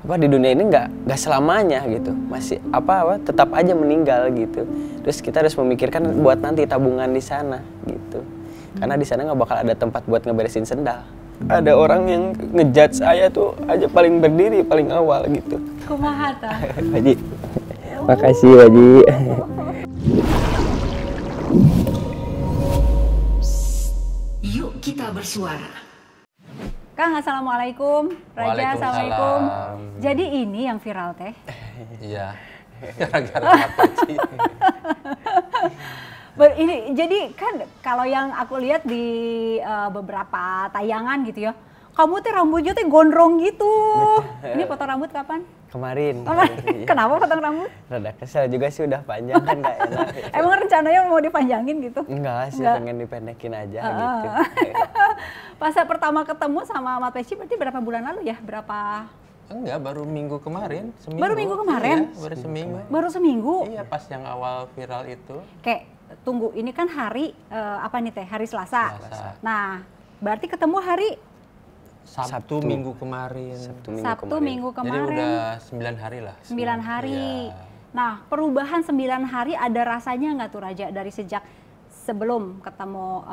apa di dunia ini nggak selamanya gitu, masih apa tetap aja meninggal gitu. Terus kita harus memikirkan buat nanti tabungan di sana gitu, karena di sana nggak bakal ada tempat buat ngeberesin sendal. Ada orang yang ngejudge saya tuh aja paling berdiri paling awal gitu. Kumaha tah? Waji, makasih Waji. Yuk kita bersuara. Kang, assalamualaikum. Raja, assalamualaikum. Jadi ini yang viral teh? Iya, gara-gara Peci. Ini jadi kan kalau yang aku lihat di beberapa tayangan gitu ya, kamu teh rambutnya teh gondrong gitu. Ini potong rambut kapan? Kemarin. Kenapa potong rambut? Rada kesel juga sih, udah panjang kan gak enak. Emang rencananya mau dipanjangin gitu? Enggak sih, pengen dipendekin aja gitu. Pas pertama ketemu sama Mat Peci berarti berapa bulan lalu ya? Berapa? Enggak, baru minggu kemarin, seminggu. Baru minggu kemarin? Iya, baru seminggu. Baru seminggu? Iya, pas yang awal viral itu. Kayak tunggu, ini kan hari apa nih teh? Hari Selasa. Selasa. Nah, berarti ketemu hari Sabtu minggu kemarin. Sabtu minggu kemarin. Jadi udah 9 hari lah. 9 hari. Iya. Nah, perubahan 9 hari ada rasanya nggak tuh Raja dari sejak sebelum ketemu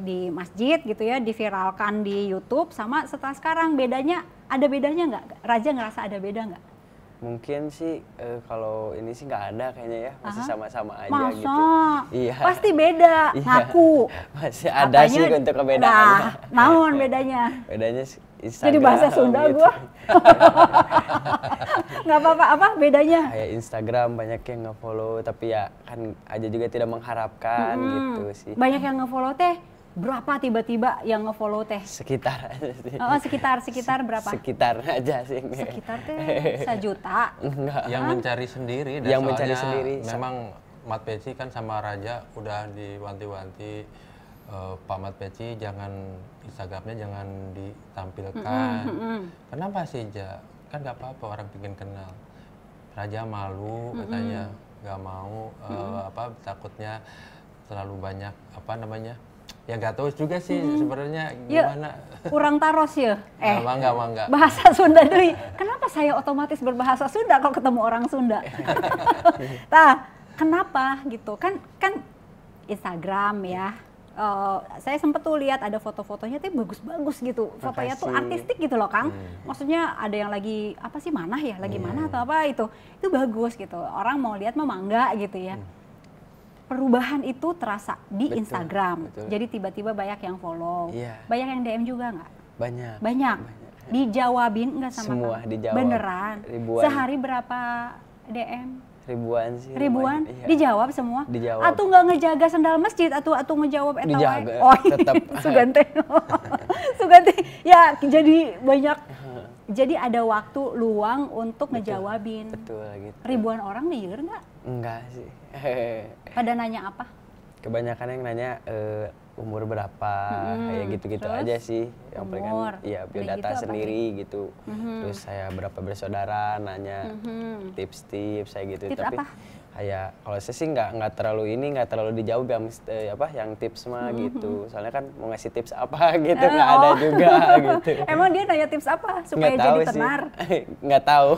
di masjid gitu ya, diviralkan di YouTube sama setelah sekarang, bedanya ada bedanya nggak? Raja ngerasa ada beda nggak? Mungkin sih kalau ini sih nggak ada kayaknya ya, masih sama-sama aja Masa? gitu. Iya. Pasti beda, Iya. ngaku. Masih ada sih untuk kebedaannya. Nah, naon bedanya? Bedanya Instagram. Jadi bahasa Sunda gitu. gua. Nggak apa-apa, apa bedanya? Kayak Instagram banyak yang nge-follow, tapi ya kan aja juga tidak mengharapkan gitu sih. Banyak yang nge-follow teh, berapa tiba-tiba yang nge-follow teh? Sekitar aja sih. Sekitar berapa? Sekitar aja sih. Sekitar teh 1 juta. Enggak. Yang mencari sendiri. Dan Yang mencari soalnya sendiri. Memang Mat Peci kan sama Raja udah diwanti-wanti, Pak Mat Peci jangan Instagramnya jangan ditampilkan. Kenapa sih, Ja? Kan nggak apa-apa orang pengen kenal. Raja malu katanya, nggak mau takutnya terlalu banyak apa namanya. Ya nggak tahu juga sih sebenarnya gimana. Kurang taros ya? Enggak. Bahasa Sunda deui. Kenapa saya otomatis berbahasa Sunda kalau ketemu orang Sunda? Nah, kenapa gitu? Kan Instagram ya. Saya sempat tuh lihat ada foto-fotonya tuh bagus-bagus gitu. Fotonya tuh artistik gitu loh, Kang. Maksudnya ada yang lagi apa sih manah ya? Lagi mana atau apa itu? Itu bagus gitu. Orang mau lihat mah mangga gitu ya. Perubahan itu terasa di Instagram. Betul. Jadi tiba-tiba banyak yang follow. Iya. Banyak yang DM juga nggak? Banyak. Dijawabin nggak sama Semua kamu? dijawab. Beneran? Ribuan. Sehari berapa DM? Ribuan sih. Ribuan? Iya. Dijawab semua? Dijawab. Atau nggak ngejaga sendal masjid? Atau ngejawab eta wae? Dijaga, Oh, tetap. Sugante. Sugante. Ya, jadi banyak. Jadi ada waktu luang untuk ngejawabin. Betul gitu. Ribuan orang liur nggak? Enggak sih. Pada nanya apa? Kebanyakan yang nanya umur berapa, kayak gitu-gitu Terus? aja sih. Yang paling kan Umur. ya Udah biodata gitu apa sendiri gitu. Terus saya berapa bersaudara, nanya tips-tips saya gitu. Tips Tapi apa? kayak kalau saya sih nggak terlalu dijawab yang tips mah gitu. Soalnya kan mau ngasih tips apa gitu nggak ada juga gitu. Emang dia nanya tips apa supaya Nggak tahu jadi sih. tenar? Nggak tahu.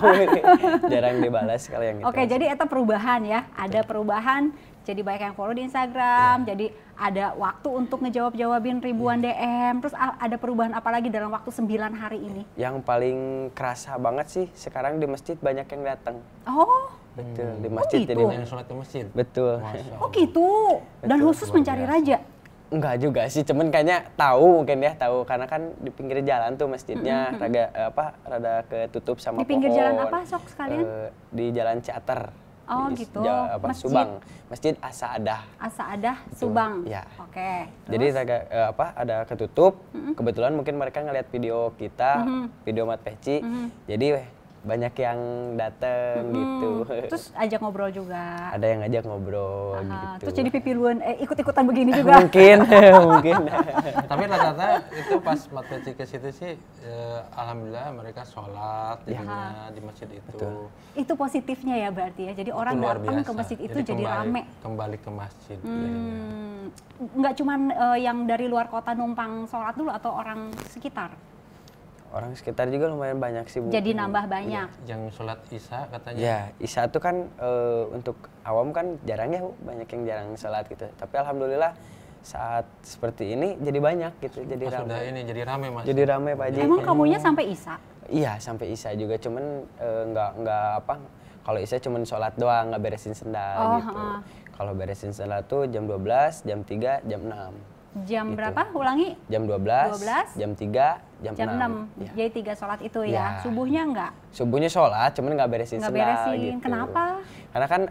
Jarang dibalas kalau yang itu. Oke, jadi itu perubahan ya. Ada perubahan, jadi banyak yang follow di Instagram, jadi ada waktu untuk ngejawab-jawabin ribuan DM. Terus ada perubahan apa lagi dalam waktu 9 hari ini? Yang paling kerasa banget sih sekarang di masjid banyak yang datang. Oh, Betul, di masjid gitu. jadi Yang sholat ke masjid. betul. oh gitu. Dan Betul, khusus luar mencari biasa. raja. Enggak juga sih, cuman kayaknya tahu mungkin ya, tahu karena kan di pinggir jalan tuh masjidnya rada ketutup sama Di pinggir pohon. jalan apa, sok sekalian? Di Jalan Ciater. Oh, di gitu. Masjid. Subang. Masjid Asaadah. Asaadah Subang. Ya. Oke. Jadi Terus? ada ketutup. Kebetulan mungkin mereka ngeliat video kita, video Mat Peci. Jadi banyak yang dateng gitu. Terus ajak ngobrol juga. Ada yang ngajak ngobrol Aha, gitu. Terus jadi pipiluan, ikut-ikutan begini juga. Mungkin, mungkin. Tapi rata-rata itu pas Mat Peci ke situ sih, alhamdulillah mereka sholat jadinya di masjid itu. Itu positifnya ya berarti ya. Jadi orang Itu luar datang ke biasa. masjid itu jadi rame. Kembali ke masjid. Nggak cuman yang dari luar kota numpang sholat dulu atau orang sekitar? Orang sekitar juga lumayan banyak sih, Bu. Jadi nambah banyak. Yang sholat Isya katanya. Ya, Isya tuh kan untuk awam kan jarang ya, Bu. Banyak yang jarang sholat gitu. Tapi alhamdulillah saat seperti ini jadi banyak gitu, jadi Pas ramai. udah ini jadi rame Mas. Jadi ramai Pak Haji. Emang kamunya sampai Isya? Iya, sampai Isya juga, cuman nggak apa. Kalau Isya cuman sholat doang, nggak beresin sendal gitu. Kalau beresin sendal tuh jam 12, jam 3, jam 6. Jam Gitu. berapa? Ulangi. Jam 12, 12, jam 3, jam 6. 6. Ya. Jadi 3 sholat itu ya. Ya. Subuhnya enggak? Subuhnya sholat, cuman nggak beresin Nggak sendal beresin. gitu. Kenapa? Karena kan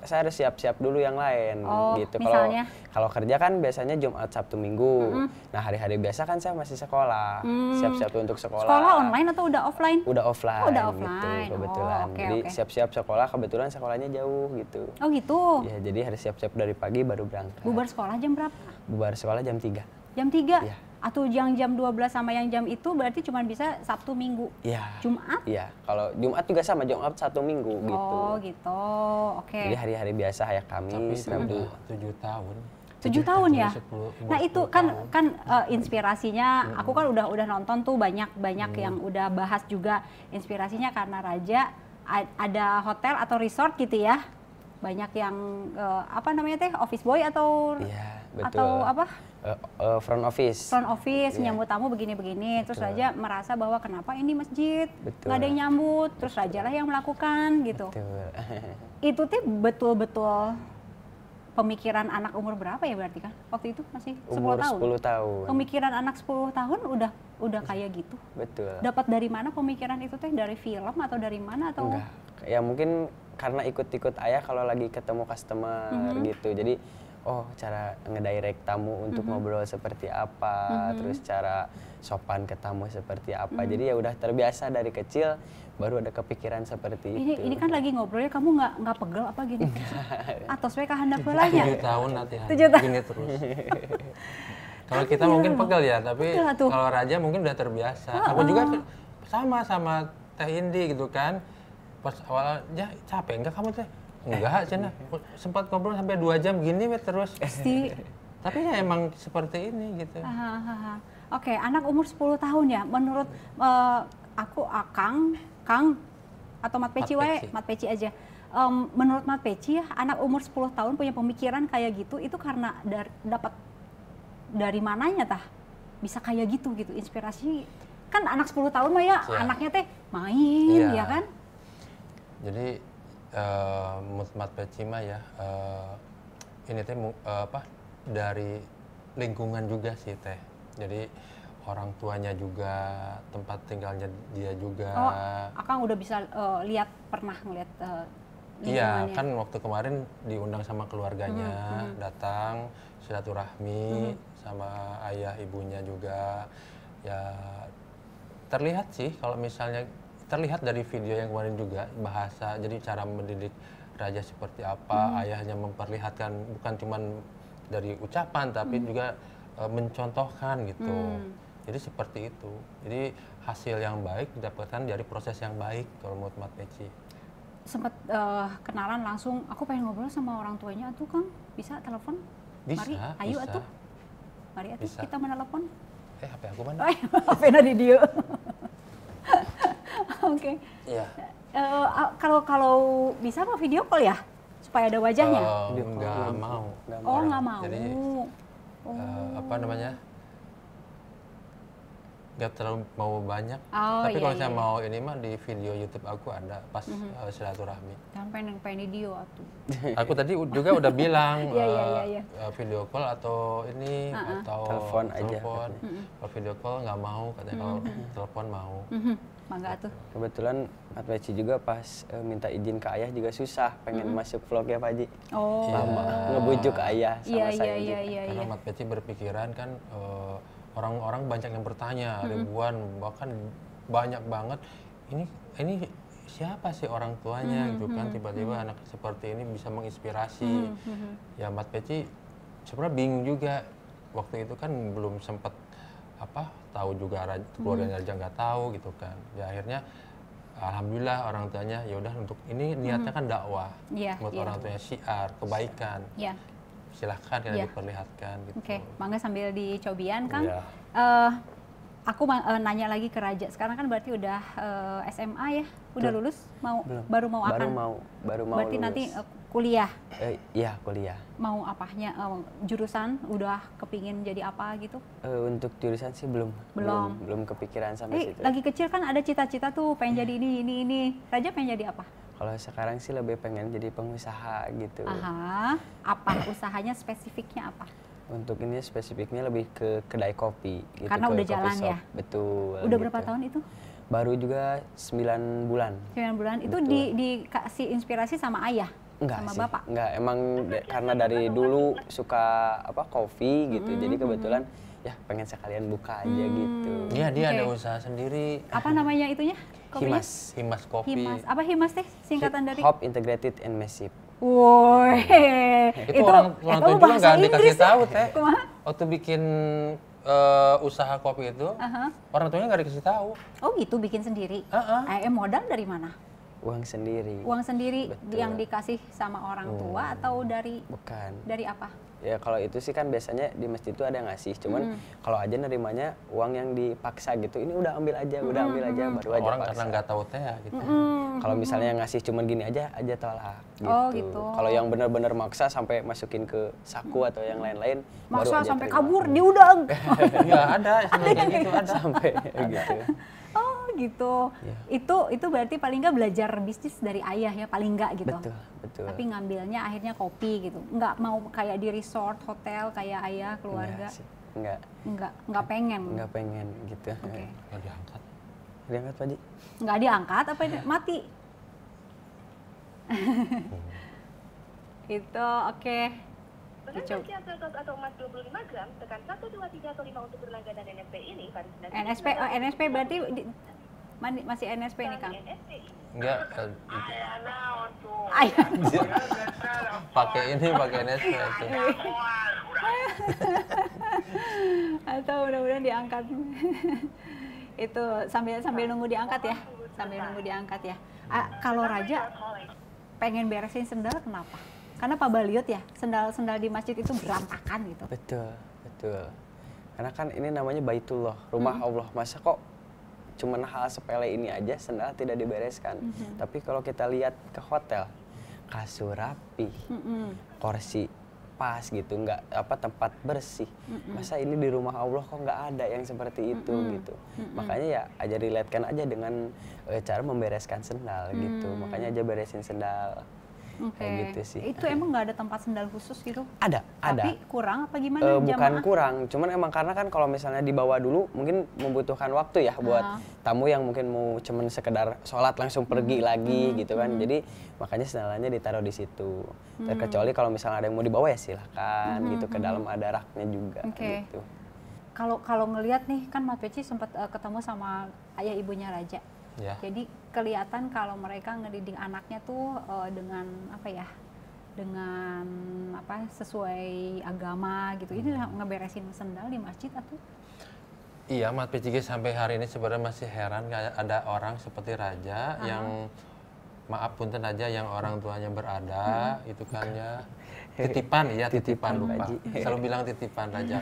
saya harus siap-siap dulu yang lain Oh, gitu. misalnya? Kalau kerja kan biasanya Jumat, Sabtu, Minggu. Nah, hari-hari biasa kan saya masih sekolah. Siap-siap untuk sekolah. Sekolah online atau udah offline? Udah offline, Oh, udah gitu offline. kebetulan. Oh, oke, Jadi oke. siap-siap sekolah, kebetulan sekolahnya jauh gitu. Oh gitu. Ya, jadi harus siap-siap dari pagi baru berangkat. Bubar sekolah jam berapa? Bubar sekolah jam 3. Jam 3? Iya. Atau yang jam 12 sama yang jam itu berarti cuma bisa Sabtu Minggu? Iya. Jumat? Iya, kalau Jumat juga sama, Jumat 1 minggu gitu. Oh gitu, oke. Jadi hari-hari biasa ya Tapi Kamis, itu Rabu. udah 7 tahun. 7 tahun ya? 10, Nah itu kan inspirasinya, Hmm. aku kan udah nonton tuh banyak yang udah bahas juga inspirasinya karena Raja ada hotel atau resort gitu ya, banyak yang apa namanya teh office boy atau Iya, betul. atau apa Front office. front office Iya. nyambut tamu begini-begini, terus Raja merasa bahwa kenapa ini masjid Betul. nggak ada yang nyambut, terus Raja lah yang melakukan gitu. Betul. Itu tuh betul-betul pemikiran anak umur berapa ya berarti kan? Waktu itu masih 10 Umur tahun. 10 tahun. Pemikiran anak 10 tahun udah kayak gitu. Betul. Dapat dari mana pemikiran itu teh? Dari film atau dari mana atau? Enggak. Ya mungkin karena ikut-ikut ayah kalau lagi ketemu customer gitu. Jadi cara ngedirect tamu untuk ngobrol seperti apa, terus cara sopan ke tamu seperti apa. Jadi ya udah terbiasa dari kecil, baru ada kepikiran seperti itu. Ini kan lagi ngobrolnya kamu nggak pegel apa gini? Atau sesuai kehendak heulanya? 7 tahun latihan. 7 tahun. Gini terus. Kalau kita mungkin pegel ya, tapi Betul tuh. kalau Raja mungkin udah terbiasa. Aku juga sama Teh Indi gitu kan. Pas awal aja capek enggak kamu Teh? Enggak, Cina. Sempat ngobrol sampai 2 jam gini terus. Pasti. Tapi ya emang seperti ini gitu. Oke, anak umur 10 tahun ya. Menurut aku Kang atau Mat Peci wae, Mat Peci aja. Menurut Mat Peci ya, anak umur 10 tahun punya pemikiran kayak gitu itu karena dapat dari mananya tah? Bisa kayak gitu inspirasi. Kan anak 10 tahun mah ya, anaknya teh main ya kan? Jadi Mat Peci mah ya ini teh dari lingkungan juga sih Teh. Jadi orang tuanya juga, tempat tinggalnya dia juga. Oh, Akang udah bisa pernah ngeliat Iya, lingkungannya. kan waktu kemarin diundang sama keluarganya, datang silaturahmi sama ayah ibunya juga. Ya terlihat sih kalau misalnya terlihat dari video yang kemarin juga bahasa, jadi cara mendidik Raja seperti apa, ayahnya memperlihatkan bukan cuman dari ucapan tapi juga mencontohkan gitu. Jadi seperti itu. Jadi hasil yang baik didapatkan dari proses yang baik kalau menurut Mat Peci. Sempat kenalan langsung, aku pengen ngobrol sama orang tuanya tuh Kang, bisa telepon? Bisa, Mari, ayo bisa. atuh. Mari atuh Bisa. kita menelepon. HP aku mana? HP-na di dieu. Oke. Iya. Kalau bisa mah video call ya, supaya ada wajahnya. Nggak mau. Oh nggak mau. Jadi apa namanya? Nggak terlalu mau banyak. Oh, Tapi iya, kalau saya iya. mau ini mah di video YouTube aku ada pas silaturahmi. Kan pengen di dia atuh. Aku tadi juga udah bilang Iya. video call atau ini atau Telepon aja telepon. Kalau video call nggak mau katanya, kalau telepon mau. Mangga atuh. Kebetulan Mat Peci juga pas minta izin ke ayah juga susah, pengen masuk vlog ya Pak Haji. Oh. Lama ngebujuk ayah sama saya juga. Iya. Karena Mat Peci berpikiran kan orang-orang banyak yang bertanya, ribuan bahkan banyak banget. Ini siapa sih orang tuanya gitu kan, tiba-tiba anak seperti ini bisa menginspirasi. Ya Mat Peci sebenarnya bingung juga waktu itu kan belum sempat tahu juga keluarganya Raja nggak tahu gitu kan. Ya akhirnya alhamdulillah orang tuanya ya udah untuk ini niatnya kan dakwah. Iya, Buat iya. orang tuanya syiar, kebaikan. Iya. Silahkan kita Iya. diperlihatkan gitu. Oke, mangga sambil dicobian Kang. Iya. nanya lagi ke Raja. Sekarang kan berarti udah SMA ya, udah lulus, baru mau apa? Baru mau berarti lulus. nanti kuliah. Iya, kuliah. Mau apanya? Jurusan udah kepingin jadi apa gitu? Untuk jurusan sih belum kepikiran sampai situ. Lagi kecil kan ada cita-cita tuh pengen jadi ini. Raja pengen jadi apa? Kalau sekarang sih lebih pengen jadi pengusaha gitu. Aha, apa usahanya, spesifiknya apa? Untuk ini spesifiknya lebih ke kedai kopi gitu. Karena ke udah coffee jalan shop. ya? Betul. Udah gitu. berapa tahun itu? Baru juga 9 bulan. 9 bulan. Itu Betul. dikasih inspirasi sama ayah? Enggak sama sih, bapak? enggak. Emang karena dari dulu suka kopi gitu. Jadi kebetulan ya pengen sekalian buka aja gitu. Iya, dia Oke. ada usaha sendiri. Apa namanya itunya? Kopinya? Himas kopi. Himas. Apa Himas teh? Singkatan dari? Hop Integrated and Massive. Woi, Itu orang tua juga bahasa nggak dikasih Inggris ya? tahu teh. Kumaha? Waktu bikin usaha kopi itu, Aha. orang tuanya nggak dikasih tahu. Oh gitu, bikin sendiri. Modal dari mana? Uang sendiri. Uang sendiri Betul. yang dikasih sama orang tua atau dari Bukan. apa? Ya kalau itu sih kan biasanya di masjid itu ada ngasih. Cuman kalau aja nerimanya uang yang dipaksa gitu. Ini udah ambil aja, baru aja Orang paksa. karena nggak tahu teh ya gitu. Kalau misalnya ngasih cuman gini aja tolak gitu. Oh, gitu. Kalau yang benar-benar maksa sampai masukin ke saku atau yang lain-lain baru Masa aja sampai terima. kabur diudang. Iya ada, kayak gitu ada. Sampai gitu. Oh gitu. Iya. Itu berarti paling nggak belajar bisnis dari ayah ya, paling nggak gitu. Betul. Tapi ngambilnya akhirnya kopi gitu. Nggak mau kayak di resort, hotel kayak ayah, keluarga. Enggak sih. Enggak. Nggak pengen. Enggak pengen gitu. Oke. Nggak diangkat. Diangkat Pak Ji? Nggak diangkat apa mati? Itu oke. Dengan kasihan atau emas 25 gram, tekan 1, 2, 3, atau 5 untuk berlangganan NSP ini pada 9. NSP berarti masih NSP nih Kang? Enggak. Ayah. Pakai NSP itu. Atau mudah-mudahan diangkat. Itu sambil nunggu diangkat ya. Kalau Raja pengen beresin sendal kenapa? Karena Pak Baliut ya, sendal di masjid itu berantakan gitu. Betul. Karena kan ini namanya Baitullah, rumah Allah. Masa kok cuman hal sepele ini aja sendal tidak dibereskan. Tapi kalau kita lihat ke hotel, kasur rapi, kursi pas gitu, nggak tempat bersih. Masa ini di rumah Allah kok nggak ada yang seperti itu gitu. Makanya ya aja relatekan aja dengan cara membereskan sendal gitu. Makanya aja beresin sendal. Kayak gitu sih. Itu emang nggak ada tempat sendal khusus gitu? Ada. Tapi kurang apa gimana? Bukan kurang, cuman emang karena kan kalau misalnya dibawa dulu mungkin membutuhkan waktu ya buat tamu yang mungkin mau cuman sekedar sholat langsung pergi lagi gitu kan. Jadi makanya sendalnya ditaruh di situ. Terkecuali kalau misalnya ada yang mau dibawa ya silahkan gitu, ke dalam ada raknya juga gitu. Kalau ngelihat nih kan Mas Peci sempat ketemu sama ayah ibunya Raja. Ya. Jadi kelihatan kalau mereka ngedidik anaknya tuh dengan sesuai agama gitu. Ini ngeberesin sendal di masjid atau? Iya, Mat PCG sampai hari ini sebenarnya masih heran kayak ada orang seperti Raja yang maaf punten aja yang orang tuanya berada itu kan ya titipan lupa. Selalu bilang titipan Raja.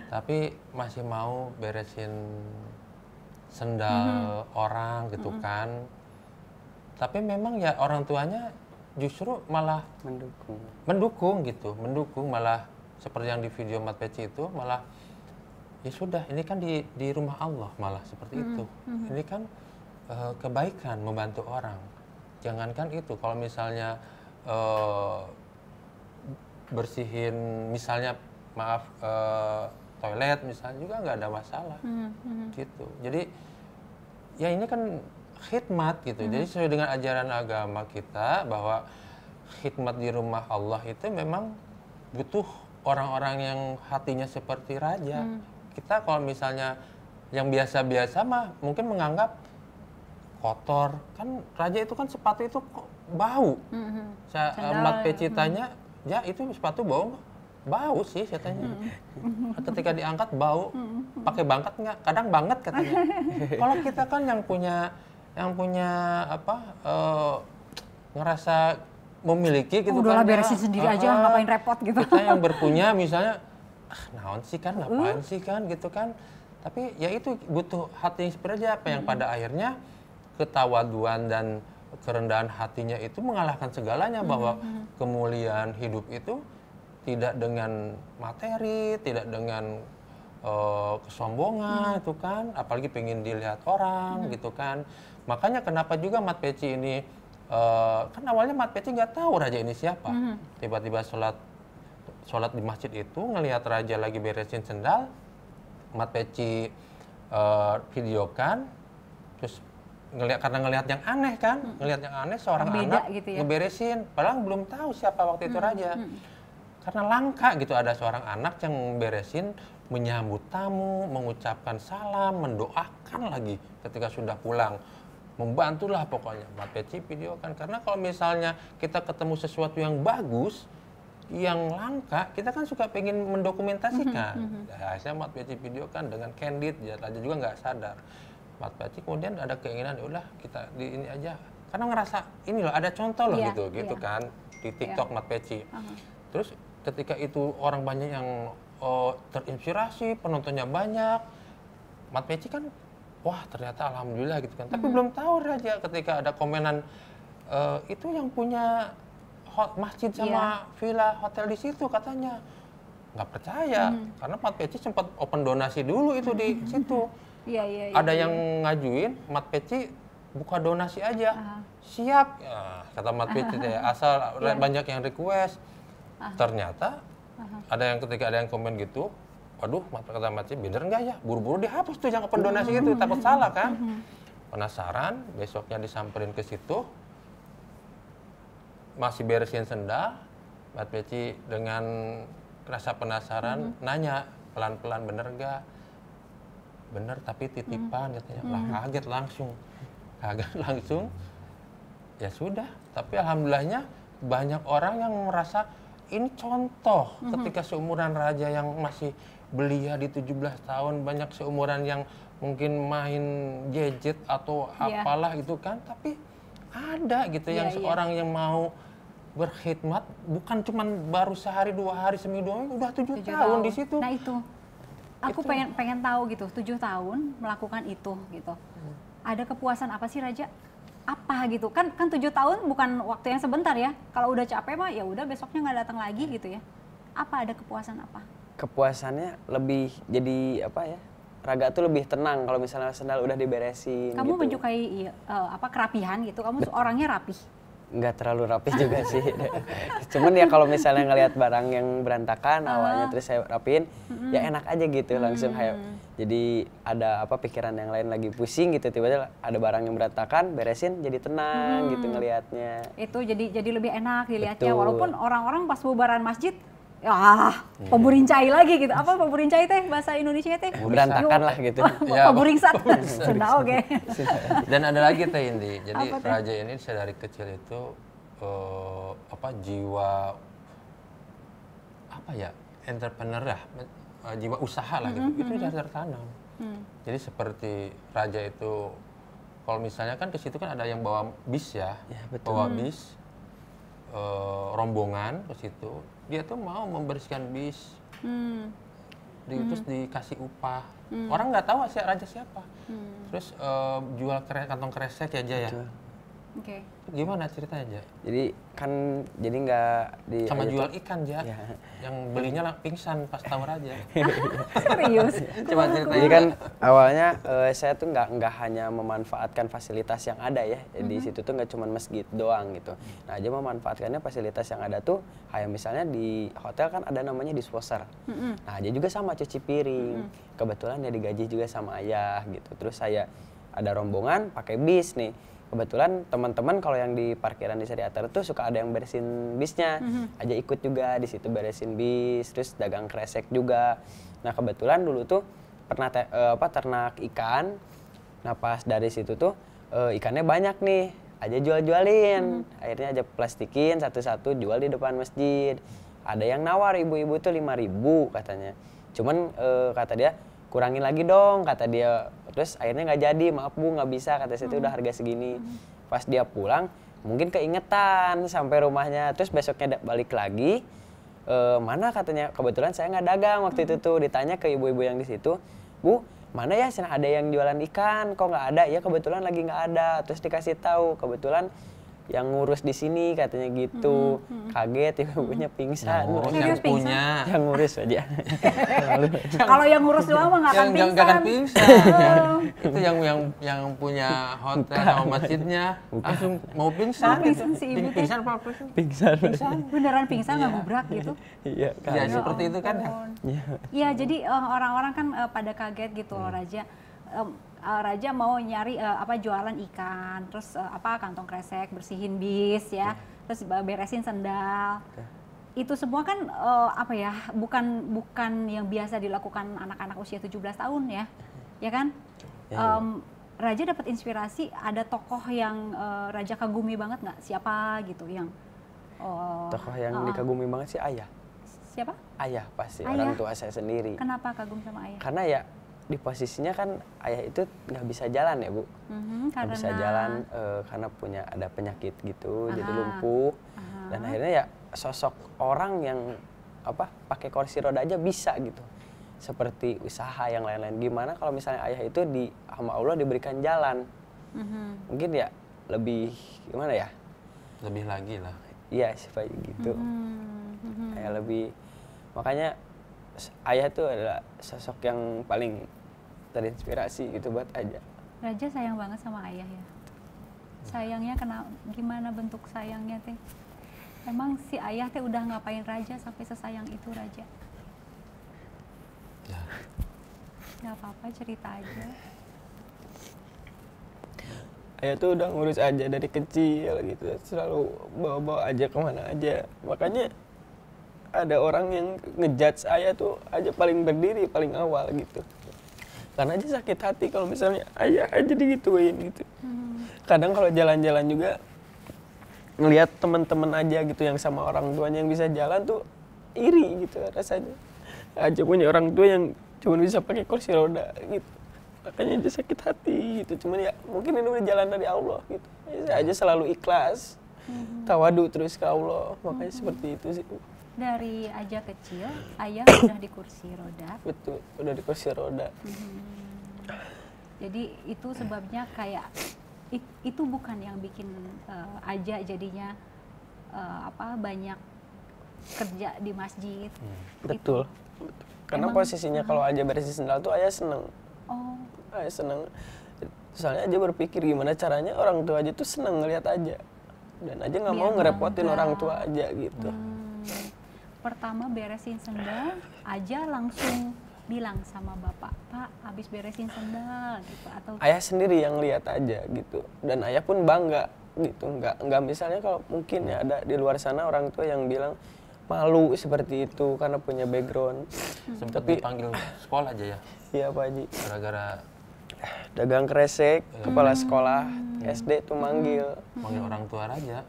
Tapi masih mau beresin sendal orang gitu kan. Tapi memang ya orang tuanya justru malah mendukung malah seperti yang di video Mat Peci itu malah ya sudah ini kan di rumah Allah malah seperti itu. Ini kan kebaikan membantu orang. Jangankan itu kalau misalnya bersihin misalnya toilet misalnya juga nggak ada masalah gitu. Jadi ya ini kan khidmat gitu. Jadi sesuai dengan ajaran agama kita bahwa khidmat di rumah Allah itu memang butuh orang-orang yang hatinya seperti Raja. Kita kalau misalnya yang biasa-biasa mah mungkin menganggap kotor. Kan Raja itu kan sepatu itu kok bau. Mat Peci tanya, ya itu sepatu bau nggak? Bau sih katanya. Ketika diangkat bau. Pakai bangkat nggak? Kadang banget katanya. Kalau kita kan yang punya ngerasa memiliki gitu udahlah kan. beresin sendiri aja, ngapain repot gitu. Kita yang berpunya misalnya naon sih kan, ngapain sih kan gitu kan. Tapi ya itu butuh hati yang seperti apa yang pada akhirnya ketawaduan dan kerendahan hatinya itu mengalahkan segalanya, bahwa kemuliaan hidup itu tidak dengan materi, tidak dengan kesombongan itu kan, apalagi pengen dilihat orang gitu kan. Makanya kenapa juga Mat Peci ini kan awalnya Mat Peci nggak tahu raja ini siapa. Tiba-tiba sholat di masjid itu ngelihat raja lagi beresin sendal, Mat Peci videokan, terus karena ngelihat yang aneh kan, ngelihat yang aneh seorang Beda anak gitu ya. ngeberesin, padahal belum tahu siapa waktu itu raja. Karena langka gitu ada seorang anak yang beresin, menyambut tamu, mengucapkan salam, mendoakan lagi ketika sudah pulang. Membantulah pokoknya Mat Peci videokan. Karena kalau misalnya kita ketemu sesuatu yang bagus, yang langka, kita kan suka pengen mendokumentasikan. Nah, saya Mat Peci videokan dengan candid, ya raja juga nggak sadar. Mat Peci kemudian ada keinginan, ya udah kita di ini aja. Karena ngerasa ini loh ada contoh loh Iya, gitu iya. kan di TikTok Mat Peci. Terus ketika itu orang banyak yang terinspirasi, penontonnya banyak, Mat Peci kan wah ternyata alhamdulillah gitu kan. Tapi belum tahu raja ketika ada komenan itu yang punya masjid sama villa hotel di situ katanya. Nggak percaya karena Mat Peci sempat open donasi dulu itu di situ. Iya. Ada yang ngajuin Mat Peci buka donasi aja. Siap ya, kata Mat Peci ya, asal banyak yang request. Ternyata ada yang ketika ada yang komen gitu, waduh kata Mat Peci bener nggak ya, buru-buru dihapus tuh yang open donasi itu, takut salah kan. Penasaran, besoknya disamperin ke situ, masih beresin sendal, Mat Peci dengan rasa penasaran nanya pelan-pelan, bener nggak? Bener tapi titipan katanya. Lah kaget langsung, ya sudah. Tapi alhamdulillahnya banyak orang yang merasa ini contoh ketika seumuran raja yang masih belia di 17 tahun, banyak seumuran yang mungkin main gadget atau apalah itu kan, tapi ada gitu yang seorang yang mau berkhidmat, bukan cuman baru sehari, 2 hari, seminggu, 2 minggu, udah 7 tahun di situ. Nah itu, aku pengen tahu gitu, 7 tahun melakukan itu gitu. Ada kepuasan apa sih Raja? Apa gitu kan 7 tahun bukan waktu yang sebentar ya. Kalau udah capek mah ya udah besoknya nggak datang lagi gitu ya. Apa ada kepuasan apa? Kepuasannya lebih jadi apa ya? Raga tuh lebih tenang kalau misalnya sendal udah diberesin. Kamu gitu. menyukai kerapihan gitu. Kamu orangnya rapih. Nggak terlalu rapi juga sih. Cuman ya kalau misalnya ngelihat barang yang berantakan awalnya terus saya rapiin, ya enak aja gitu langsung kayak. Jadi ada apa pikiran yang lain lagi pusing gitu, tiba-tiba ada barang yang berantakan, beresin jadi tenang gitu ngelihatnya. Itu jadi lebih enak dilihatnya. Betul. Walaupun orang-orang pas bubaran masjid pemburincai lagi gitu. Apa pemburincai teh bahasa Indonesia teh? Berantakan lah gitu. Pemburingsat. Sunda oke. Dan ada lagi Teh Indi. Jadi Apa, Teh? raja ini saya dari kecil itu jiwa apa ya, entrepreneur lah, jiwa usaha lah gitu. Itu sudah tertanam. Jadi seperti raja itu kalau misalnya kan ke situ kan ada yang bawa bis ya, betul. bawa bis rombongan ke situ. Dia tuh mau membersihkan bis. Terus dikasih upah. Orang nggak tahu raja siapa. Terus jual kantong kresek ya Jaya. Oke. Gimana ceritanya Jaya? Jadi kan jadi nggak di Sama aja jual tuh- ikan Jaya. Ya. Yang belinya pingsan pas tahu raja. Serius. Coba ceritanya. Jadi kan awalnya saya tuh nggak hanya memanfaatkan fasilitas yang ada ya. Di situ tuh nggak cuma masjid doang gitu. Nah aja memanfaatkannya fasilitas yang ada tuh kayak misalnya di hotel kan ada namanya dishwasher. Nah aja juga sama cuci piring. Kebetulan ya digaji juga sama ayah gitu. Terus saya ada rombongan pakai bis nih. Kebetulan teman-teman kalau yang di parkiran di Sariater tuh suka ada yang beresin bisnya. Aja ikut juga di situ beresin bis, terus dagang kresek juga. Nah kebetulan dulu tuh pernah ternak ikan. Nah pas dari situ tuh ikannya banyak nih, aja jual-jualin. Akhirnya aja plastikin satu-satu jual di depan masjid. Ada yang nawar ibu-ibu tuh 5.000 katanya. Cuman kata dia kurangin lagi dong kata dia. Terus akhirnya nggak jadi, maaf Bu nggak bisa kata saya, itu udah harga segini. Pas dia pulang mungkin keingetan sampai rumahnya, terus besoknya balik lagi. Mana katanya, kebetulan saya nggak dagang waktu itu tuh, ditanya ke ibu-ibu yang di situ, Bu mana ya sana ada yang jualan ikan, kok nggak ada, ya kebetulan lagi nggak ada, terus dikasih tahu kebetulan yang ngurus di sini katanya gitu. Kaget ibunya pingsan. Serius pingsan? Yang ngurus aja. Kalau yang ngurus doang mah nggak akan Yang nggak pingsan. akan pingsan. Itu yang punya hotel sama masjidnya langsung mau pingsan. Pingsan si ibu teh. Pingsan apa? Pingsan. Beneran pingsan nggak gubrak gitu? Iya, Ya kan. seperti itu kan. Iya, jadi orang-orang kan pada kaget gitu loh Raja. Raja mau nyari jualan ikan, terus kantong kresek, bersihin bis ya, terus beresin sendal. Itu semua kan bukan yang biasa dilakukan anak-anak usia 17 tahun ya kan? Raja dapat inspirasi, ada tokoh yang Raja kagumi banget nggak? Siapa gitu yang Tokoh yang dikagumi banget sih ayah. siapa? Ayah pasti, Ayah. orang tua saya sendiri. Kenapa kagum sama ayah? Karena ya di posisinya kan ayah itu nggak bisa jalan ya Bu. Nggak bisa jalan karena ada penyakit gitu, jadi lumpuh. Dan akhirnya ya sosok orang yang pakai kursi roda aja bisa gitu. Seperti usaha yang lain-lain. Gimana kalau misalnya ayah itu sama Allah diberikan jalan. Mungkin ya lebih gimana ya? Lebih lagi lah. Iya supaya gitu. Kayak lebih, makanya ayah itu adalah sosok yang paling terinspirasi gitu buat aja. Raja sayang banget sama ayah ya. Sayangnya gimana bentuk sayangnya teh? Emang si ayah teh udah ngapain Raja sampai sesayang itu Raja? Ya. Gak apa-apa, cerita aja. Ayah tuh udah ngurus aja dari kecil gitu, selalu bawa-bawa aja kemana aja. Makanya ada orang yang ngejudge ayah tuh aja paling berdiri, paling awal gitu. Karena aja sakit hati kalau misalnya ayah aja digituin gitu. Kadang kalau jalan-jalan juga ngelihat teman-teman aja gitu yang sama orang tuanya yang bisa jalan tuh iri gitu rasanya. Aja punya orang tua yang cuma bisa pakai kursi roda gitu. Makanya aja sakit hati gitu. Cuman ya mungkin ini udah jalan dari Allah gitu. Saya aja selalu ikhlas. Tawadu terus ke Allah. Makanya seperti itu sih. Dari Aja kecil, ayah udah di kursi roda. Betul, udah di kursi roda. Jadi itu sebabnya kayak itu bukan yang bikin Aja jadinya banyak kerja di masjid. Betul. Karena posisinya kalau aja beresin sendal tuh ayah seneng. Oh, Ayah seneng. Soalnya aja berpikir gimana caranya orang tua aja tuh seneng ngeliat aja. Dan aja nggak mau Biar ngerepotin bangga. orang tua aja gitu. pertama beresin sendal, Aja langsung bilang sama bapak, Pak, habis beresin sendal gitu atau Ayah sendiri yang lihat aja gitu. Dan ayah pun bangga gitu. Nggak misalnya kalau mungkin ya ada di luar sana orang tua yang bilang malu seperti itu karena punya background. Sempat dipanggil sekolah aja ya, Iya Pak Haji. gara-gara Dagang kresek, kepala sekolah SD tuh manggil. panggil orang tua Raja.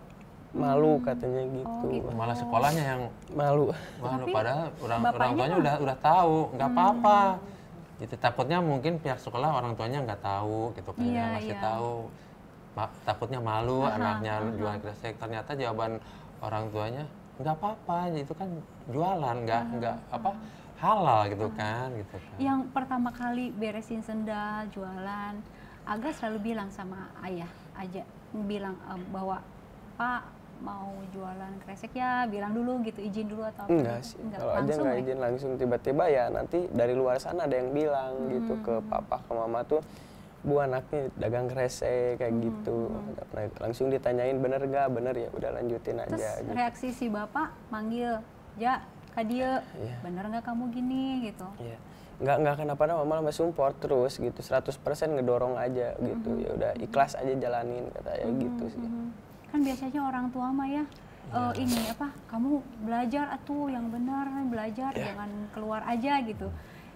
Malu katanya gitu. gitu. Malah sekolahnya yang Malu. Tapi padahal orang bapaknya tuanya mah- udah tahu, nggak apa-apa. Gitu, takutnya mungkin pihak sekolah orang tuanya nggak tahu gitu kan, Iya, masih iya. tahu. Takutnya malu anaknya jualan kresek. Ternyata jawaban orang tuanya nggak apa-apa, itu kan jualan, nggak halal gitu kan, gitu kan. yang pertama kali beresin sendal, jualan, Aga selalu bilang sama ayah, Aja bilang bahwa Pak mau jualan kresek ya, bilang dulu gitu, izin dulu atau apa? Enggak gitu? sih. Kalau aja langsung nggak ya? izin langsung tiba-tiba ya nanti dari luar sana ada yang bilang gitu ke papa ke mama tuh, Bu anaknya dagang kresek kayak gitu. Nah, langsung ditanyain bener nggak, bener ya udah lanjutin Terus aja. Gitu. reaksi si bapak manggil, Ja, Kadia, Iya. bener nggak kamu gini gitu? Iya. Nggak kenapa-napa, malah support terus gitu, 100% ngedorong aja gitu. Ya udah ikhlas aja jalanin kata ya gitu sih. Kan biasanya orang tua mah ya, ini kamu belajar atuh yang benar, belajar jangan keluar aja gitu.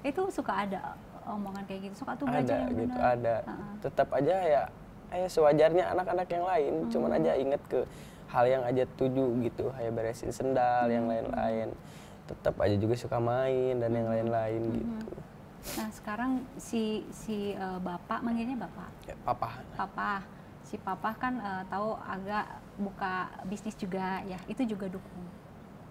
Itu suka ada omongan kayak gitu, suka tuh belajar Ada yang gitu, benar. ada. Tetap aja ya sewajarnya anak-anak yang lain, cuman aja inget ke hal yang aja tuju gitu, kayak beresin sendal, yang lain-lain. Tetap aja juga suka main dan yang lain-lain gitu. Nah sekarang si bapak manggilnya bapak, Ya, papa. si papa kan tahu agak buka bisnis juga ya, itu juga dukung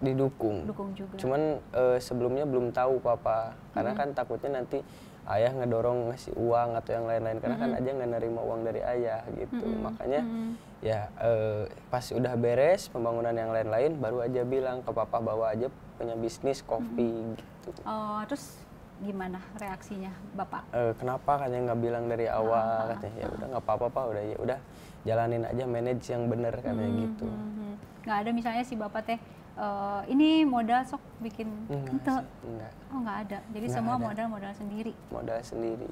Didukung. juga. Cuman sebelumnya belum tahu papa, karena kan takutnya nanti ayah ngedorong ngasih uang atau yang lain-lain karena kan aja nggak nerima uang dari ayah gitu. Makanya ya pas udah beres pembangunan yang lain-lain baru aja bilang ke papa bawa aja punya bisnis kopi gitu. Oh, terus gimana reaksinya bapak? Kenapa katanya nggak bilang dari awal, katanya ya udah nggak apa-apa Pak, udah ya udah jalanin aja, manage yang bener katanya gitu. Nggak ada misalnya si bapak teh ini modal sok bikin ente? Enggak. Oh, nggak ada. Jadi Nggak semua ada. modal sendiri. Modal sendiri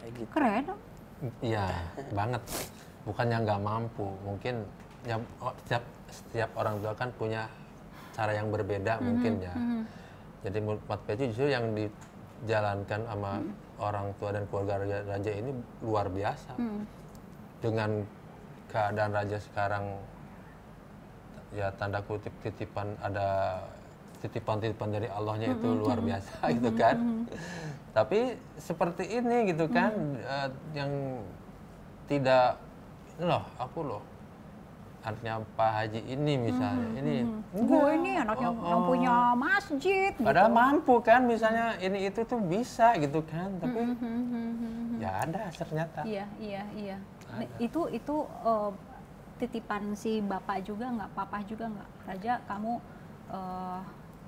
kayak gitu. Keren dong. Iya, banget. Bukannya nggak mampu, mungkin ya setiap orang tua kan punya cara yang berbeda mungkin ya. Jadi Mat Peci justru yang dijalankan sama orang tua dan keluarga Raja ini luar biasa. Dengan keadaan Raja sekarang ya tanda kutip titipan, ada titipan-titipan dari Allahnya itu luar biasa gitu kan. Tapi seperti ini gitu kan, yang tidak loh, aku loh anaknya Pak Haji ini misalnya, ini Gue ini anaknya yang punya masjid. padahal gitu. mampu kan, misalnya ini itu tuh bisa gitu kan, tapi ya ada ternyata. Iya. Nah, itu titipan si bapak juga nggak, papa juga nggak, Raja kamu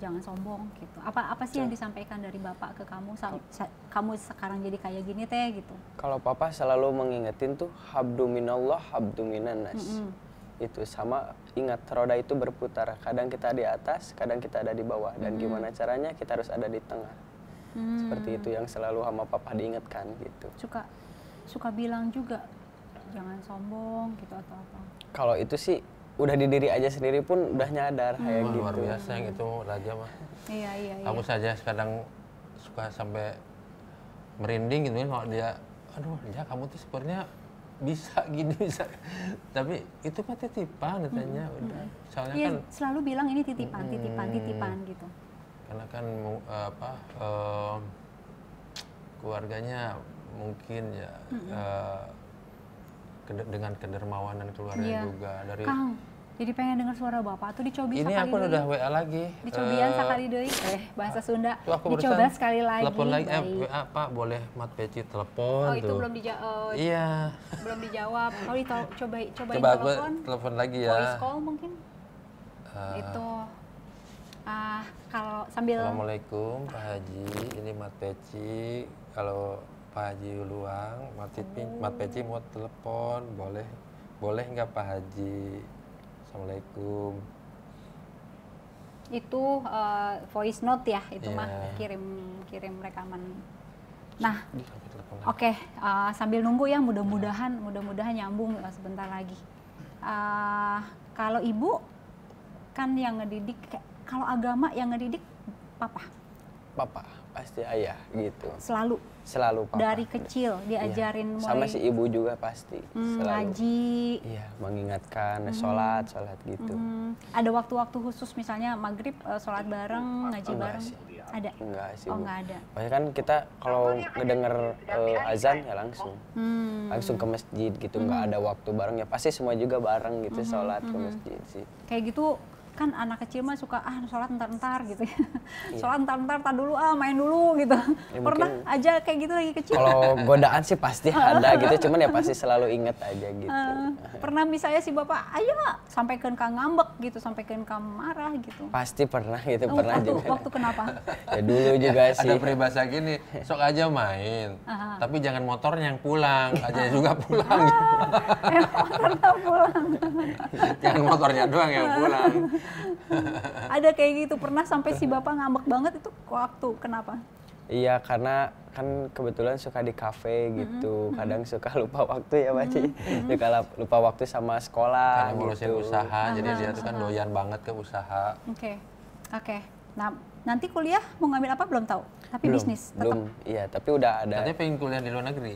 jangan sombong gitu. Apa sih yang disampaikan dari bapak ke kamu? Kamu sekarang jadi kayak gini teh gitu. Kalau papa selalu mengingetin tuh habdu minallah habdu minan nas. Itu sama, ingat roda itu berputar, kadang kita di atas, kadang kita ada di bawah, dan gimana caranya kita harus ada di tengah. Seperti itu yang selalu sama papa diingatkan gitu. Suka bilang juga jangan sombong gitu atau apa. Kalau itu sih udah di diri aja sendiri pun udah nyadar kayak Wah, gitu. luar biasa yang itu Raja mah. Iya. Aku saja kadang suka sampai merinding gitu kan kalau dia, aduh Raja kamu tuh sebenarnya bisa gini bisa, tapi itu mah titipan katanya udah. Soalnya Iya, kan selalu bilang ini titipan gitu. karena kan keluarganya mungkin ya dengan kedermawanan keluarga Iya. juga dari Kang, jadi pengen dengar suara bapak tuh dicobi ini sekali aku deui. udah WA lagi. Dicobian sekali deui. Bahasa Sunda. Tuh aku Dicoba barusan sekali lagi. telepon lagi, baik. WA Pak boleh Mat Peci telepon Oh, itu tuh. belum Iya. belum dijawab. Oh, cobain Coba aku telepon. telepon lagi ya. Voice call mungkin. Itu kalau sambil Assalamualaikum Pak Haji, ini Mat Peci. Kalau Pak Haji luang, Mat Peci mau telepon, boleh nggak Pak Haji? Assalamualaikum. itu voice note ya, itu Iya. mah kirim rekaman. Nah, Sampai telepon lagi. oke, sambil nunggu ya, mudah-mudahan nyambung sebentar lagi. Kalau ibu kan yang ngedidik, kalau agama yang ngedidik papa Papa pasti ayah gitu. selalu Papa. dari kecil Iya. diajarin Sama mulai si ibu juga pasti. Selalu. ngaji. Iya, mengingatkan sholat gitu. Ada waktu-waktu khusus misalnya maghrib sholat bareng, ngaji Enggak bareng. sih. Ada? Enggak sih. Oh, Bu. nggak ada. Pokoknya kan kita kalau ngedenger azan ya langsung ke masjid gitu. Nggak ada waktu bareng ya pasti semua juga bareng gitu sholat ke masjid sih. Kayak gitu kan anak kecil mah suka sholat entar gitu ya. Sholat entar dulu main dulu gitu. Ya, Pernah mungkin- aja kayak gitu lagi kecil. Kalau godaan sih pasti ada gitu, cuman ya pasti selalu inget aja gitu. Pernah misalnya si bapak, ayo sampaikan ka ngambek gitu, sampaikan ka marah gitu. Pasti pernah gitu, pernah juga. Waktu kenapa? Ya dulu juga sih. Ada peribahasa gini, sok aja main, tapi jangan motornya yang pulang, aja juga pulang. Karena pulang. Jangan motornya doang yang pulang. Ada kayak gitu, pernah sampai si bapak ngambek banget itu waktu kenapa? Iya, karena kan kebetulan suka di kafe gitu, kadang suka lupa waktu ya Pak Ci. Suka lupa waktu sama sekolah Karena ngurusin gitu. usaha, jadi dia tuh kan doyan banget ke usaha. Oke. Nah, nanti kuliah mau ngambil apa belum tahu, tapi bisnis tetap. Belum, iya, tapi udah ada. Katanya pengen kuliah di luar negeri.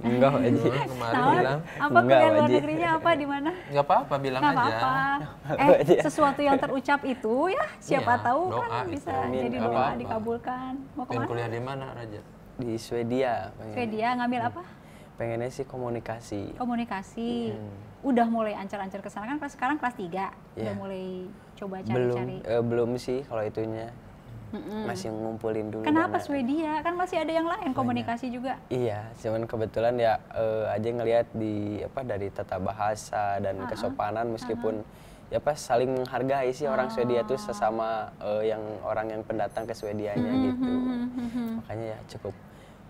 Enggak Pak Ci. Kemarin Nah, bilang, apa Enggak, kuliah luar Wajib. negerinya apa di mana? nggak apa-apa, bilang Nggak aja. apa-apa. Sesuatu yang terucap itu ya siapa Iya, tahu doa kan itu. bisa Amin, jadi amin. doa Apa-apa. dikabulkan. Mau Pengen kemana? kuliah di mana, Raja? Di Swedia. Swedia ngambil apa? Pengennya sih komunikasi. Komunikasi. Udah mulai ancar-ancar ke sana kan sekarang kelas 3. Udah Iya. mulai coba Belum cari-cari. belum sih kalau itunya. masih ngumpulin dulu. Kenapa dana. Swedia? Kan masih ada yang lain komunikasi juga. Iya, cuman kebetulan ya aja ngelihat di dari tata bahasa dan kesopanan meskipun ya saling menghargai sih orang Swedia tuh sesama orang yang pendatang ke Swedianya gitu. Makanya ya cukup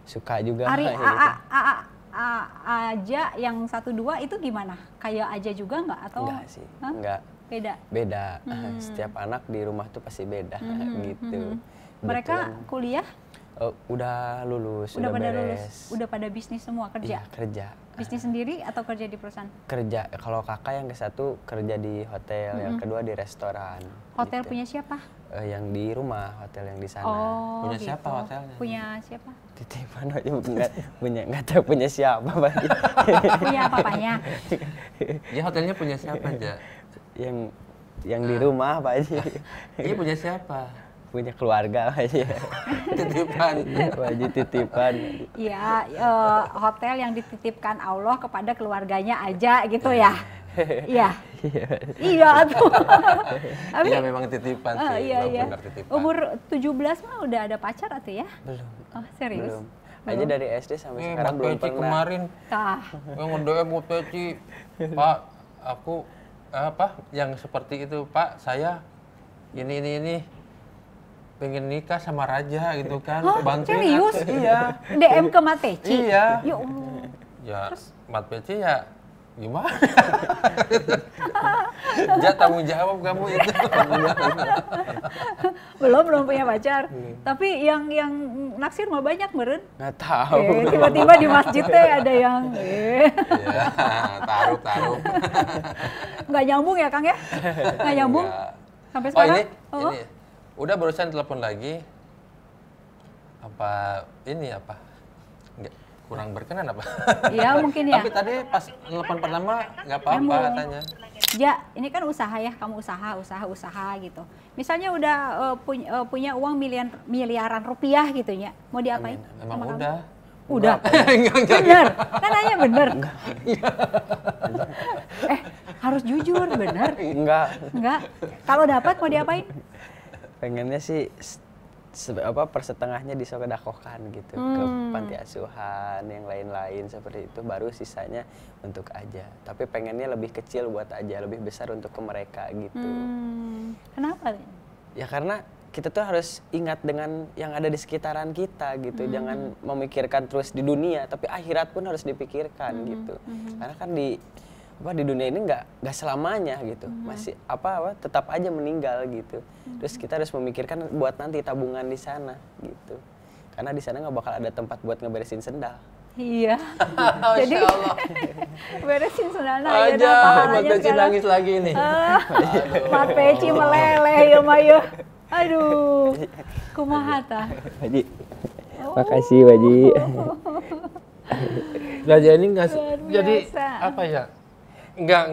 suka juga. Ari gitu. Aja yang 1-2 itu gimana? Kayak Aja juga nggak atau? Enggak sih, Hah? enggak. Beda. Beda. Setiap anak di rumah tuh pasti beda gitu. Mereka Kebetulan, kuliah udah lulus, udah pada beres. lulus, udah pada bisnis semua kerja. Iya, kerja. Bisnis sendiri atau kerja di perusahaan? Kerja. Kalau kakak yang ke-1 kerja di hotel, yang kedua di restoran. Hotel gitu. punya siapa? Yang di rumah, hotel yang di sana. Oh, Punya gitu. siapa hotelnya? Punya siapa? Titipan aja nggak tahu punya siapa Pak. Punya papanya. Ya hotelnya punya siapa aja? yang di rumah Pak Haji. Iya punya siapa? Punya keluarga Pak Haji. Titipan. Pak Haji titipan. Iya, hotel yang dititipkan Allah kepada keluarganya aja gitu ya. Iya. Iya tuh. Iya memang titipan sih. Iya, iya. Benar titipan. Umur 17 mah udah ada pacar atau ya? Belum. Oh, serius? Belum. Aja dari SD sampai sekarang Mat belum Peci pernah. kemarin Tah. yang nge-DM Mat Peci, Pak, aku yang seperti itu Pak, saya ini pengen nikah sama Raja gitu kan. Hah? Bantuin Serius? aku. Iya. DM ke Mat Peci? Iya. Ya Allah. Ya Mat Peci ya gimana? Ja tanggung jawab kamu itu. Belum punya pacar. Tapi yang naksir mah banyak meren. Nggak tahu. Tiba-tiba di masjid teh ada yang Iya, taruh. nggak nyambung ya Kang ya? Nggak nyambung Enggak. sampai Oh sekarang? ini udah barusan telepon lagi. Apa ini apa? Enggak, kurang berkenan apa? Iya mungkin ya. Tapi tadi pas telepon pertama nggak apa-apa Nyambung. katanya. Ja, ini kan usaha ya, kamu usaha gitu. Misalnya udah punya uang miliaran rupiah gitu ya, mau diapain? Emang sama kamu? udah. Udah. Enggak. Bener, kan nanya bener. Harus jujur, bener. Enggak. Kalau dapat mau diapain? Pengennya sih persetengahnya disodakohkan gitu ke panti asuhan yang lain-lain seperti itu, baru sisanya untuk Aja. Tapi pengennya lebih kecil buat Aja, lebih besar untuk ke mereka gitu. Kenapa? Ya karena kita tuh harus ingat dengan yang ada di sekitaran kita gitu. Jangan memikirkan terus di dunia, tapi akhirat pun harus dipikirkan gitu. Karena kan di dunia ini nggak selamanya gitu. Masih tetap aja meninggal gitu. Terus kita harus memikirkan buat nanti tabungan di sana gitu. Karena di sana nggak bakal ada tempat buat ngeberesin sendal. Iya. Jadi beresin sendalnya Aja, Mat Peci nangis lagi nih. Mat Peci meleleh ya Maya. Aduh. Kumaha tah? Haji. Makasih Haji. Raja ini ngasih Luar jadi biasa. apa ya? Nggak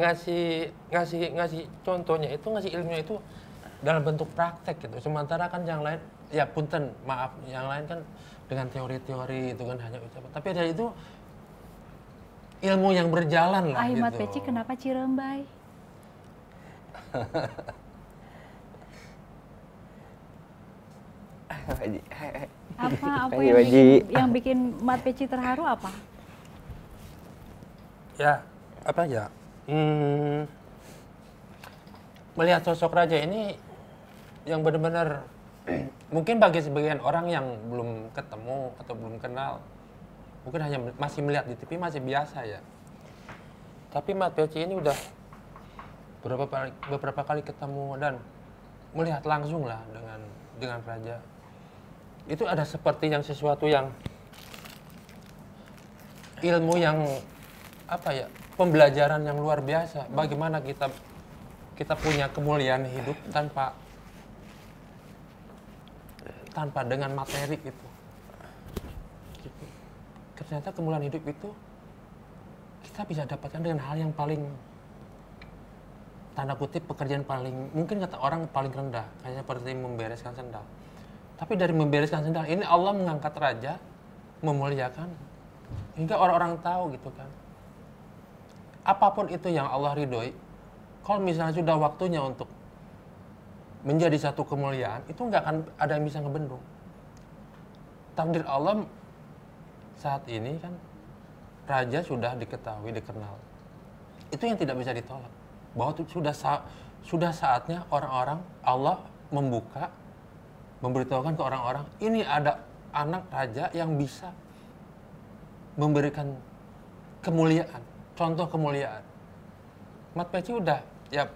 ngasih contohnya itu, ngasih ilmunya itu dalam bentuk praktek gitu. Sementara kan yang lain ya punten maaf, yang lain kan dengan teori-teori itu kan hanya ucapan. Tapi ada itu ilmu yang berjalan lah gitu. Mat Peci kenapa Cirembai? Haji. Apa Haji, Haji. yang bikin Mat Peci terharu apa? Ya, apa ya? Melihat sosok Raja ini yang benar-benar mungkin bagi sebagian orang yang belum ketemu atau belum kenal, mungkin hanya masih melihat di TV masih biasa ya. Tapi Mat Peci ini udah beberapa kali ketemu dan melihat langsung lah dengan Raja. Itu ada seperti yang sesuatu yang ilmu yang apa ya, pembelajaran yang luar biasa. Bagaimana kita punya kemuliaan hidup tanpa dengan materi itu. Ternyata kemuliaan hidup itu kita bisa dapatkan dengan hal yang paling, tanda kutip, pekerjaan paling, mungkin kata orang paling rendah, kayak seperti membereskan sendal. Tapi dari membereskan sendal ini Allah mengangkat Raja, memuliakan, hingga orang-orang tahu gitu kan. Apapun itu yang Allah ridhoi, kalau misalnya sudah waktunya untuk menjadi satu kemuliaan, itu nggak akan ada yang bisa ngebendung. Takdir Allah saat ini kan raja sudah diketahui, dikenal. Itu yang tidak bisa ditolak. Bahwa itu sudah saatnya orang-orang Allah memberitahukan ke orang-orang, ini ada anak raja yang bisa memberikan kemuliaan, contoh kemuliaan. Mat Peci udah ya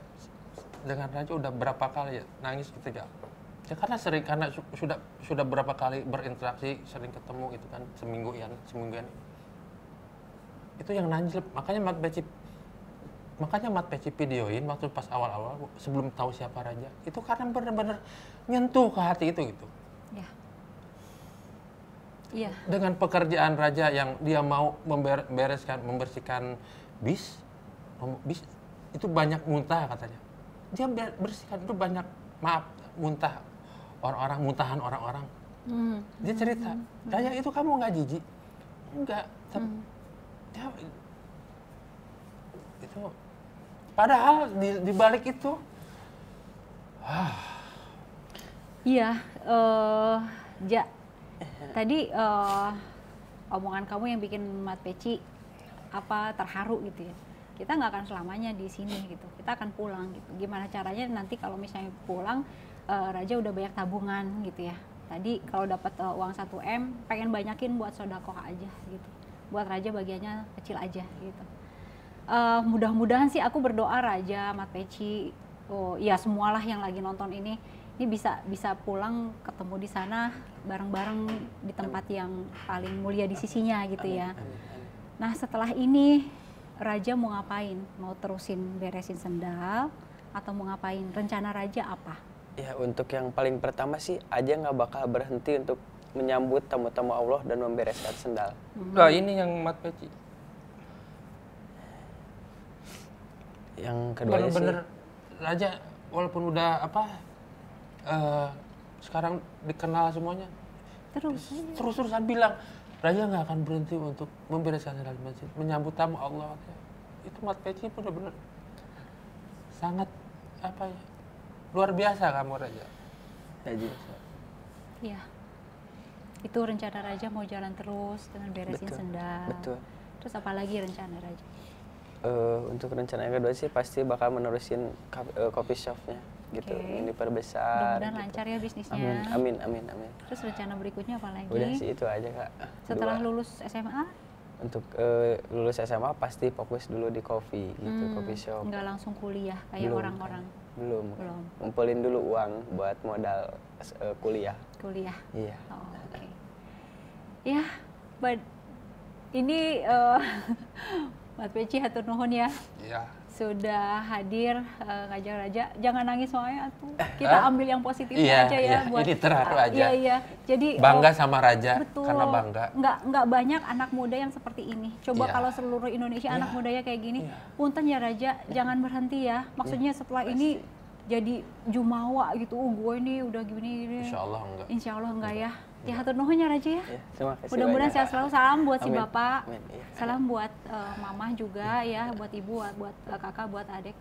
dengan raja udah berapa kali ya nangis ketika ya karena sudah berapa kali berinteraksi, sering ketemu gitu kan, semingguan itu yang nangis. Makanya Mat Peci videoin waktu pas awal-awal sebelum tahu siapa raja itu karena benar-benar nyentuh ke hati itu gitu. Ya. Iya. Dengan pekerjaan raja yang dia mau membersihkan bis itu banyak muntah katanya. Dia bersihkan itu banyak muntahan orang-orang. Dia cerita, raja itu kamu nggak jijik? Enggak. Ya, itu padahal di balik itu Iya, Ja. Tadi omongan kamu yang bikin Mat Peci terharu gitu ya. Kita nggak akan selamanya di sini gitu. Kita akan pulang gitu. Gimana caranya nanti kalau misalnya pulang Raja udah banyak tabungan gitu ya. Tadi kalau dapat uang 1 M pengen banyakin buat sodakoh aja gitu. Buat Raja bagiannya kecil aja gitu. Mudah-mudahan sih aku berdoa Raja, Mat Peci, ya semualah yang lagi nonton ini bisa pulang ketemu di sana bareng-bareng di tempat yang paling mulia di sisinya gitu ya. Nah setelah ini Raja mau ngapain? Mau terusin beresin sendal atau mau ngapain? Rencana Raja apa? Ya untuk yang paling pertama sih aja nggak bakal berhenti untuk menyambut tamu-tamu Allah dan membereskan sendal. Nah ini yang Mat Peci. Yang keduanya Bener-bener sih raja walaupun udah sekarang dikenal semuanya, terus-terusan bilang raja nggak akan berhenti untuk membereskan sendal di masjid, menyambut tamu Allah. Itu Mat Peci bener-bener sangat luar biasa kamu raja. Iya. Itu rencana Raja mau jalan terus dengan beresin sendal. Betul. Terus apalagi rencana Raja? Untuk rencana yang kedua sih pasti bakal menerusin coffee shopnya gitu. Ini diperbesar. Mudah-mudahan gitu. lancar ya bisnisnya. Amin. Terus rencana berikutnya apa lagi? Udah sih itu aja Kak. Setelah 2. lulus SMA? Untuk lulus SMA pasti fokus dulu di coffee gitu, coffee shop. Nggak langsung kuliah kayak orang-orang. Belum. Ngumpulin dulu uang buat modal kuliah. Kuliah. Iya. Oh, oke. Ya, ini Mat Peci hatur nuhun ya. Iya. Sudah hadir ngajak Raja. Jangan nangis soalnya tuh. Kita ambil yang positifnya aja ya buat ini terharu aja. Iya. Jadi Bangga sama raja betul, karena bangga. Nggak banyak anak muda yang seperti ini. Coba Iya. kalau seluruh Indonesia anak mudanya kayak gini, punten ya Raja, jangan berhenti ya. Maksudnya setelah ini jadi jumawa gitu. Gue ini udah gini. Insya Allah enggak. Insya Allah enggak ya. Ya hatur nuhun ya Raja ya. Terima kasih. Mudah-mudahan banyak, sehat Kak. selalu. Salam buat si Amin. Bapak. Amin, iya. Salam buat Mama juga ya, buat Ibu, buat Kakak, buat adik.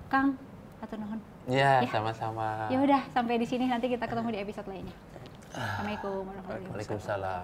Kang, hatur nuhun. Iya, Ya. sama-sama. Ya udah, sampai di sini, nanti kita ketemu di episode lainnya. Assalamualaikum warahmatullahi wabarakatuh. Waalaikumsalam.